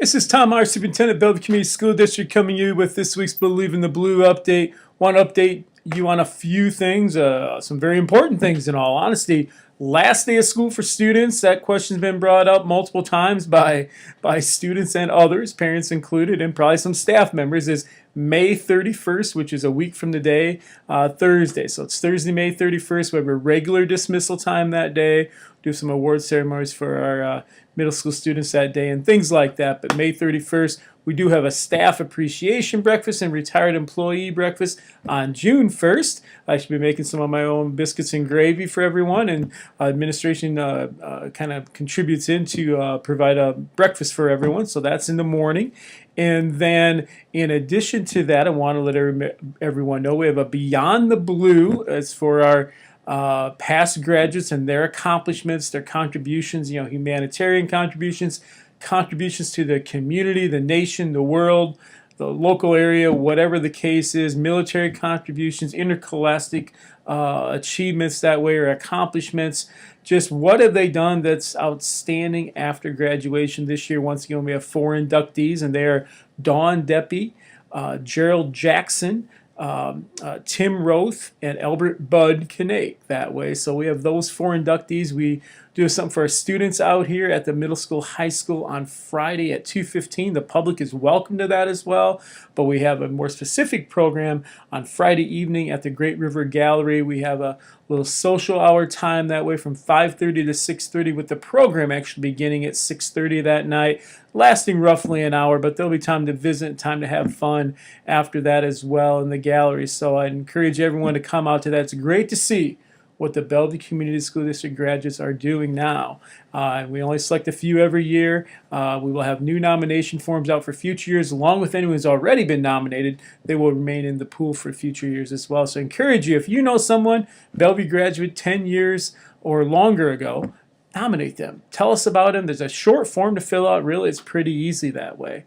This is Tom Meyer, Superintendent, Bellevue Community School District, coming to you with this week's Believe in the Blue update. Want to update you on a few things, some very important things in all honesty. Last day of school for students, that question's been brought up multiple times by students and others, parents included, and probably some staff members, is May 31st, which is a week from today, Thursday. So it's Thursday, May 31st. We have a regular dismissal time that day. Do some award ceremonies for our middle school students that day and things like that. But May 31st, we do have a staff appreciation breakfast and retired employee breakfast on June 1st. I should be making some of my own biscuits and gravy for everyone, and administration kind of contributes in to provide a breakfast for everyone, so that's in the morning. And then in addition to that, I want to let everyone know we have a Beyond the Blue as for our past graduates and their accomplishments, their contributions, humanitarian contributions, contributions to the community, the nation, the world, the local area, whatever the case is, military contributions, interscholastic achievements that way, or accomplishments. Just what have they done that's outstanding after graduation this year? Once again, we have 4 inductees, and they are Dawn Deppie, Gerald Jackson, Tim Roth, and Albert Bud Kinate that way. So we have those 4 inductees. We do something for our students out here at the middle school, high school on Friday at 2:15. The public is welcome to that as well, but we have a more specific program on Friday evening at the Great River Gallery. We have a little social hour time that way from 5:30 to 6:30, with the program actually beginning at 6:30 that night, lasting roughly an hour, but there'll be time to visit, time to have fun after that as well in the gallery. So I encourage everyone to come out to that. It's great to see what the Bellevue Community School District graduates are doing now. We only select a few every year. We will have new nomination forms out for future years, along with anyone who's already been nominated. They will remain in the pool for future years as well. So I encourage you, if you know someone, Bellevue graduate 10 years or longer ago, nominate them. Tell us about them. There's a short form to fill out. Really, it's pretty easy that way.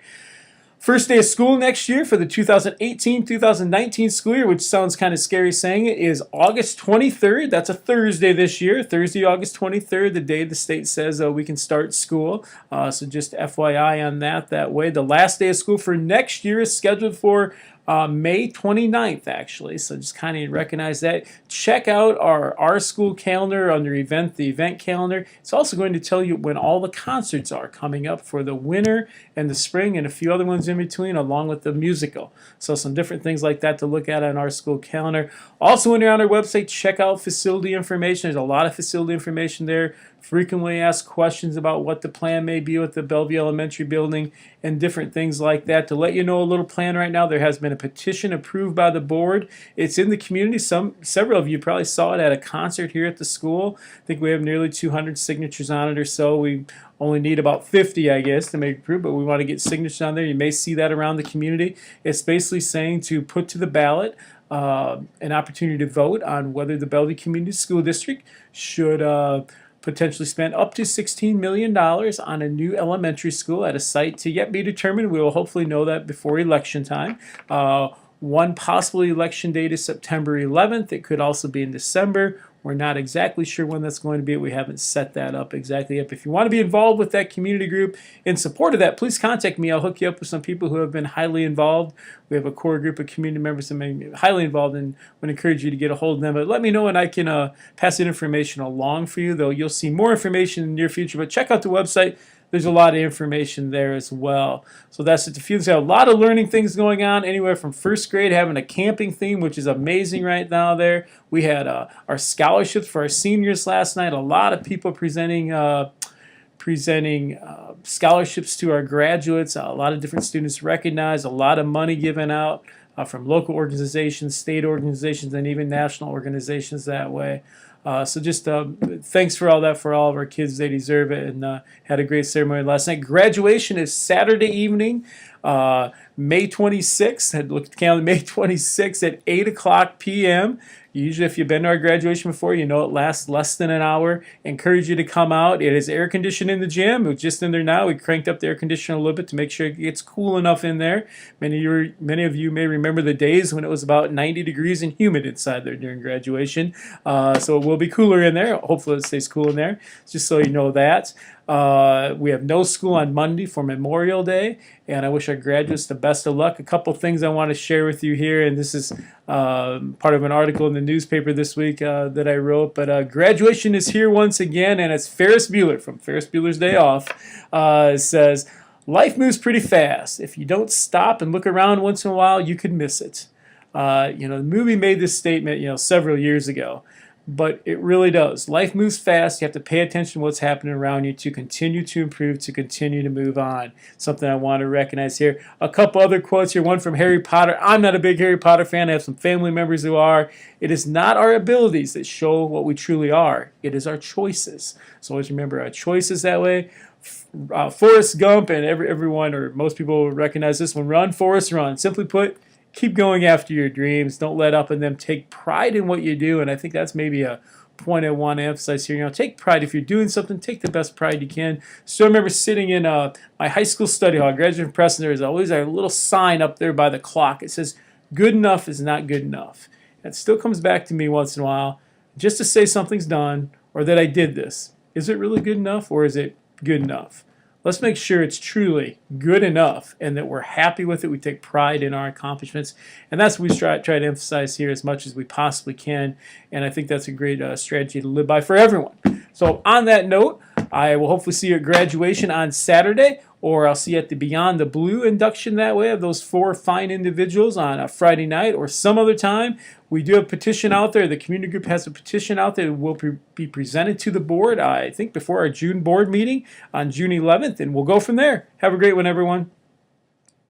First day of school next year for the 2018-2019 school year, which sounds kind of scary saying it, is August 23rd. That's a Thursday this year. Thursday, August 23rd, the day the state says we can start school. So just FYI on that way. The last day of school for next year is scheduled for May 29th, actually. So just kind of recognize that. Check out our school calendar under the event calendar. It's also going to tell you when all the concerts are coming up for the winter and the spring, and a few other ones in between, along with the musical. So some different things like that to look at on our school calendar. Also, when you're on our website, check out facility information. There's a lot of facility information there. Frequently asked questions about what the plan may be with the Bellevue Elementary building and different things like that. To let you know a little plan right now, there has been a petition approved by the board. It's in the community. Several of you probably saw it at a concert here at the school. I think we have nearly 200 signatures on it or so. We only need about 50, I guess, to make it approved, but we want to get signatures on there. You may see that around the community. It's basically saying to put to the ballot an opportunity to vote on whether the Bellevue Community School District should potentially spend up to $16 million on a new elementary school at a site to yet be determined. We will hopefully know that before election time. One possible election date is September 11th. It could also be in December. We're not exactly sure when that's going to be. We haven't set that up exactly yet. But if you want to be involved with that community group in support of that, please contact me. I'll hook you up with some people who have been highly involved. We have a core group of community members that may be highly involved, and would encourage you to get a hold of them. But let me know, and I can pass that information along for you, though you'll see more information in the near future. But check out the website. There's a lot of information there as well. So that's it. There's a lot of learning things going on, anywhere from first grade having a camping theme, which is amazing right now there. We had our scholarships for our seniors last night. A lot of people presenting scholarships to our graduates. A lot of different students recognized. A lot of money given out from local organizations, state organizations, and even national organizations that way. So just thanks for all that for all of our kids. They deserve it, and had a great ceremony last night. Graduation is Saturday evening, May 26th. I had looked at the calendar, May 26th at 8 o'clock p.m. Usually, if you've been to our graduation before, you know it lasts less than an hour. Encourage you to come out. It is air conditioned in the gym. We're just in there now. We cranked up the air conditioner a little bit to make sure it gets cool enough in there. Many of you may remember the days when it was about 90 degrees and humid inside there during graduation. So it will be cooler in there. Hopefully, it stays cool in there. Just so you know that. We have no school on Monday for Memorial Day, and I wish our graduates the best of luck. A couple things I want to share with you here, and this is part of an article in the newspaper this week that I wrote, but graduation is here once again, and it's Ferris Bueller from Ferris Bueller's Day Off. It says, life moves pretty fast. If you don't stop and look around once in a while, you could miss it. The movie made this statement, several years ago. But it really does. Life moves fast. You have to pay attention to what's happening around you to continue to improve, to continue to move on. Something I want to recognize here. A couple other quotes here. One from Harry Potter. I'm not a big Harry Potter fan. I have some family members who are. It is not our abilities that show what we truly are. It is our choices. So always remember our choices that way. Forrest Gump, and everyone or most people recognize this one. Run, Forrest, run. Simply put, keep going after your dreams. Don't let up in them. Take pride in what you do. And I think that's maybe a point I want to emphasize here. Take pride. If you're doing something, take the best pride you can. So I remember sitting in my high school study hall, graduating from Preston. There's always a little sign up there by the clock. It says, good enough is not good enough. That still comes back to me once in a while, just to say something's done or that I did this. Is it really good enough, or is it good enough? Let's make sure it's truly good enough and that we're happy with it. We take pride in our accomplishments. And that's what we try to emphasize here as much as we possibly can. And I think that's a great strategy to live by for everyone. So on that note, I will hopefully see you at graduation on Saturday, or I'll see you at the Beyond the Blue induction that way of those 4 fine individuals on a Friday night or some other time. We do have a petition out there. The community group has a petition out there that will be presented to the board, I think, before our June board meeting on June 11th, and we'll go from there. Have a great one, everyone.